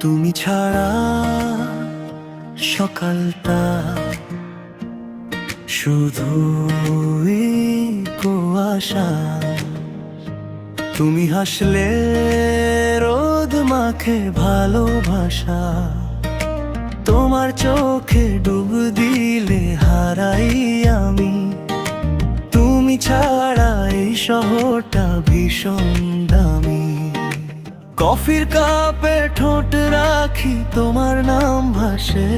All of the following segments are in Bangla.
তুমি ছাড়া সকালটা শুধুই কুয়াশা। তুমি হাসলে রোদ মাখে ভালোবাসা। তোমার চোখে ডুব দিলে হারাই আমি। তুমি ছাড়া এই শহরটা ভীষণ দামি। কফির কাপে ঠোঁট রাখি, তোমার নাম ভাসে।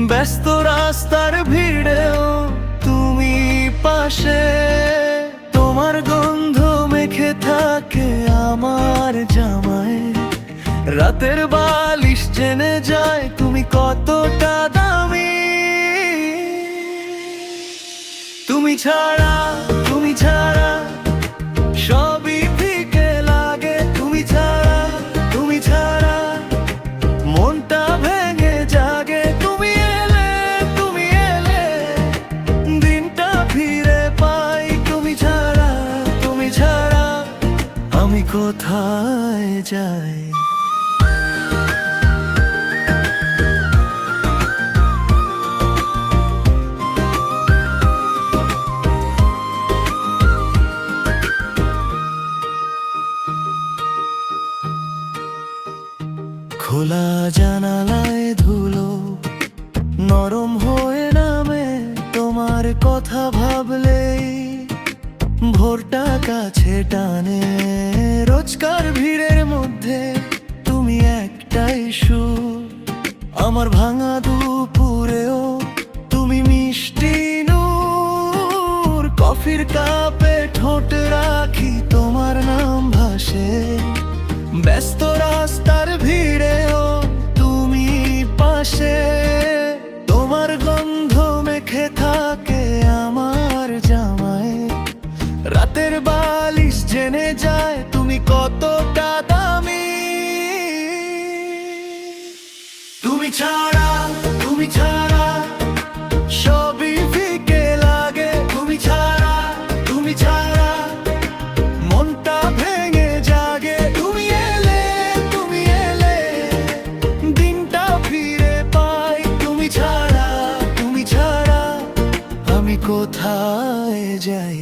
ব্যস্ত রাস্তার ভিড়েও তুমি পাশে। তোমার গন্ধ মেখে থাকে আমার জামায়। রাতের বালিশ জেনে যায় তুমি কতটা দামি। তুমি ছাড়া সবই ফিকে লাগে। তুমি ছাড়া মনটা ভেঙে জাগে। তুমি এলে দিনটা ফিরে পাই। তুমি ছাড়া আমি কোথায় যাই। খোলা জানালায় ধুলো নরম হয়ে নামে। তোমার কথা ভাবলেই ভোরটা কাছে টানে। রোজকার ভিড়ের মধ্যে তুমি একটাই সুর। আমার ভাঙা দুপুরেও তুমি মিষ্টি নূর। কফির কাপে ঠোঁট রাখি, তোমার নাম ভাসে। ব্যস্ত রাস্তার ভিড়েও তুমি পাশে। তোমার গন্ধ মেখে থাকে আমার জামায়। রাতের বালিশ জেনে যায় তুমি কতটা দামি। তুমি ছাড়া সবই ফিকে লাগে। তুমি ছাড়া মনটা ভেঙে জাগে। তুমি এলে দিনটা ফিরে পাই। তুমি ছাড়া আমি কোথায় যাই।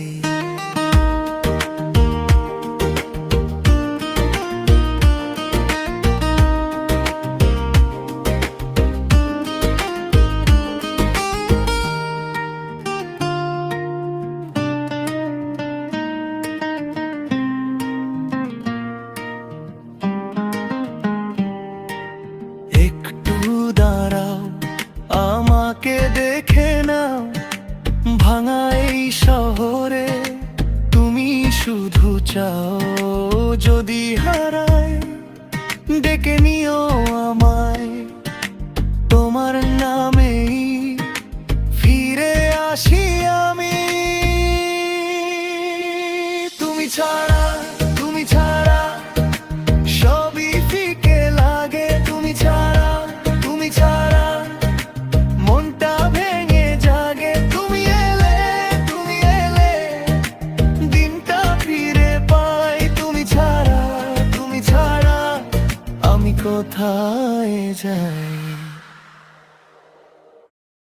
একটু দাঁড়াও, আমাকে দেখে নাও। ভাঙা এই শহরে তুমি শুধু চাও যদি হারায় ডেকে নিও আমায়। তোমার নামেই ফিরে আসি আমি। তুমি ছাড়া সবই ফিকে লাগে। তুমি ছাড়া মনটা ভেঙে জাগে। তুমি এলে দিনটা ফিরে পাই। তুমি ছাড়া আমি কোথায় যাই।